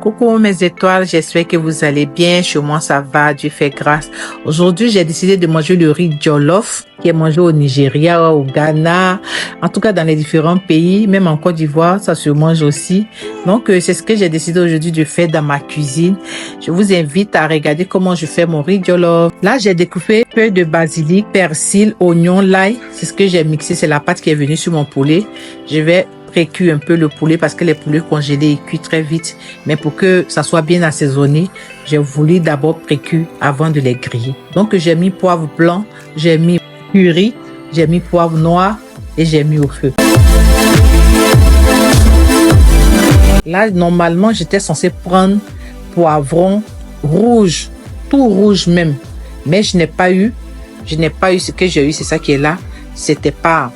Coucou mes étoiles, j'espère que vous allez bien. Chez moi ça va, Dieu fait grâce. Aujourd'hui j'ai décidé de manger le riz jollof qui est mangé au Nigeria, au Ghana, en tout cas dans les différents pays, même en Côte d'Ivoire ça se mange aussi. Donc c'est ce que j'ai décidé aujourd'hui de faire dans ma cuisine. Je vous invite à regarder comment je fais mon riz jollof. Là j'ai découpé feuilles de basilic, persil, oignon, l'ail. C'est ce que j'ai mixé, c'est la pâte qui est venue sur mon poulet. Je vais précuire un peu le poulet parce que les poulets congelés ils cuisent très vite, mais pour que ça soit bien assaisonné, j'ai voulu d'abord précuire avant de les griller. Donc j'ai mis poivre blanc, j'ai mis curry, j'ai mis poivre noir et j'ai mis au feu. Là normalement j'étais censé prendre poivron rouge, tout rouge même, mais je n'ai pas eu ce que j'ai eu, c'est ça qui est là. C'était pas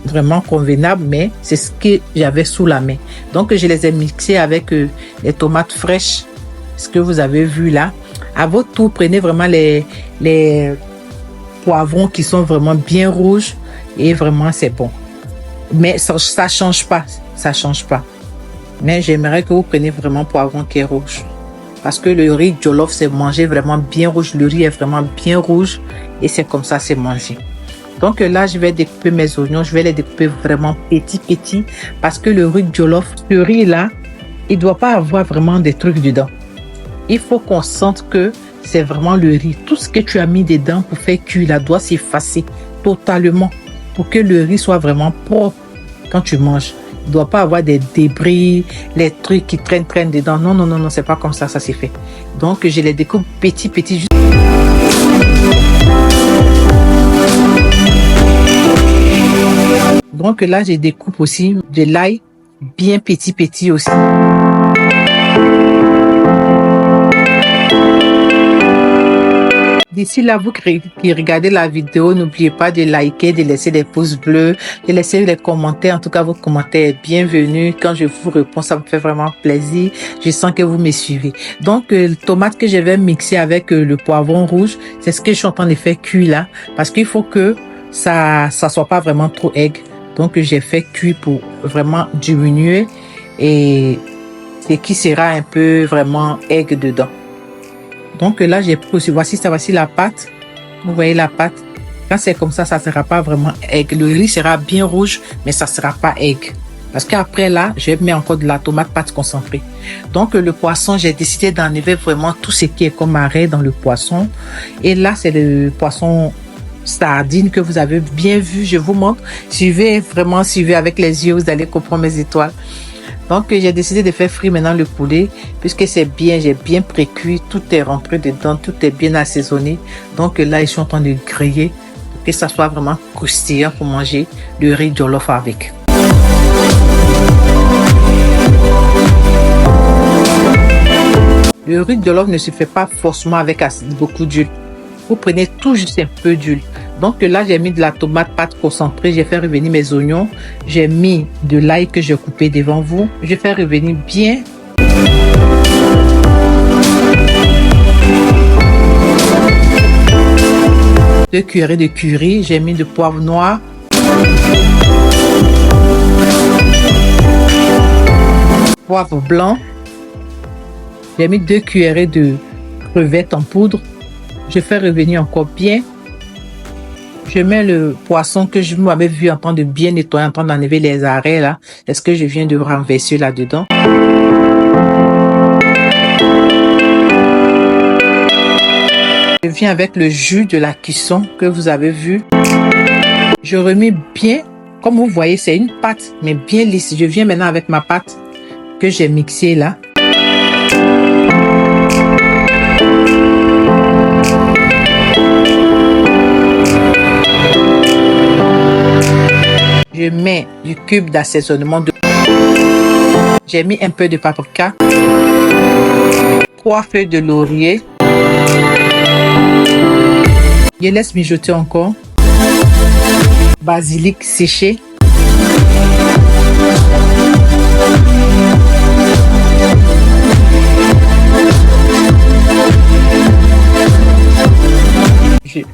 vraiment convenable, mais c'est ce que j'avais sous la main. Donc je les ai mixés avec les tomates fraîches, ce que vous avez vu là. À votre tour, prenez vraiment les poivrons qui sont vraiment bien rouges et vraiment c'est bon. Mais ça change pas, Mais j'aimerais que vous preniez vraiment poivron qui est rouge, parce que le riz jollof c'est manger vraiment bien rouge. Le riz est vraiment bien rouge et c'est comme ça c'est mangé. Donc là, je vais découper mes oignons. Je vais les découper vraiment petits parce que le riz jollof, ce riz là, il doit pas avoir vraiment des trucs dedans. Il faut qu'on sente que c'est vraiment le riz. Tout ce que tu as mis dedans pour faire cuire là doit s'effacer totalement pour que le riz soit vraiment propre quand tu manges. Il doit pas avoir des débris, les trucs qui traînent dedans. Non, c'est pas comme ça s'est fait. Donc je les découpe petits. Donc là, je découpe aussi de l'ail bien petit aussi. D'ici là, vous qui regardez la vidéo, n'oubliez pas de liker, de laisser des pouces bleus, de laisser les commentaires. En tout cas, votre commentaire est bienvenu. Quand je vous réponds, ça me fait vraiment plaisir. Je sens que vous me suivez. Donc, le tomate que je vais mixer avec le poivron rouge, c'est ce que je suis en train de faire cuire là. Parce qu'il faut que ça soit pas vraiment trop aigre. Donc, j'ai fait cuire pour vraiment diminuer et qui sera un peu vraiment aigre dedans. Donc là, j'ai pris aussi, voici la pâte. Vous voyez la pâte. Quand c'est comme ça sera pas vraiment aigre. Le riz sera bien rouge, mais ça sera pas aigre. Parce qu'après là, je mets encore de la tomate pâte concentrée. Donc le poisson, j'ai décidé d'enlever vraiment tout ce qui est comme arrêt dans le poisson. Et là, c'est le poisson sardine que vous avez bien vu. Je vous montre. Suivez avec les yeux, vous allez comprendre mes étoiles. Donc j'ai décidé de faire frire maintenant le poulet puisque j'ai bien précuit, tout est rentré dedans, tout est bien assaisonné. Donc là ils sont en train de griller pour que ça soit vraiment croustillant pour manger le riz jollof avec. Le riz jollof ne se fait pas forcément avec beaucoup d'huile. Vous prenez tout juste un peu d'huile. Donc là, j'ai mis de la tomate pâte concentrée. J'ai fait revenir mes oignons. J'ai mis de l'ail que j'ai coupé devant vous. Je fais revenir bien. Deux cuillerées de curry. J'ai mis de poivre noir. Poivre blanc. J'ai mis 2 cuillerées de crevettes en poudre. Je fais revenir encore bien. Je mets le poisson que je m'avais vu en train de bien nettoyer, en train d'enlever les arrêts là. Est-ce que je viens de renverser là-dedans? Je viens avec le jus de la cuisson que vous avez vu. Je remets bien. Comme vous voyez, c'est une pâte, mais bien lisse. Je viens maintenant avec ma pâte que j'ai mixée là. Je mets du cube d'assaisonnement. J'ai mis un peu de paprika, 3 feuilles de laurier. Je laisse mijoter encore. Basilic séché.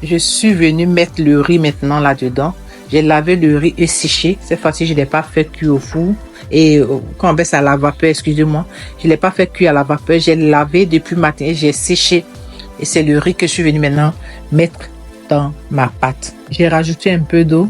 Je suis venu mettre le riz maintenant là-dedans. J'ai lavé le riz et séché. Cette fois-ci, je ne l'ai pas fait cuire au four. et quand on baisse à la vapeur, excusez-moi, je l'ai pas fait cuire à la vapeur, j'ai lavé depuis le matin, j'ai séché et c'est le riz que je suis venue maintenant mettre dans ma pâte. J'ai rajouté un peu d'eau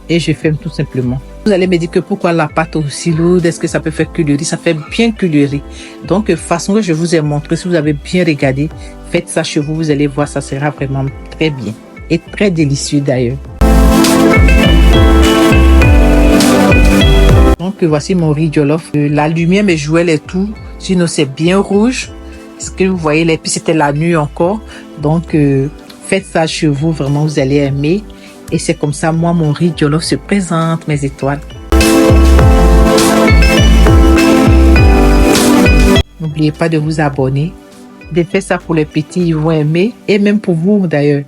et je ferme tout simplement. Vous allez me dire que pourquoi la pâte aussi lourde, est-ce que ça peut faire cuire le riz? Ça fait bien cuire le riz. Donc, façon que je vous ai montré, si vous avez bien regardé, faites ça chez vous, vous allez voir, ça sera vraiment très bien et très délicieux d'ailleurs. Donc, voici mon riz jollof. La lumière me jouait les tours, sinon c'est bien rouge. Ce que vous voyez, et puis c'était la nuit encore. Donc, faites ça chez vous, vraiment, vous allez aimer. Et c'est comme ça, moi, mon riz jollof se présente, mes étoiles. N'oubliez pas de vous abonner. De faire ça pour les petits, ils vont aimer. Et même pour vous, d'ailleurs.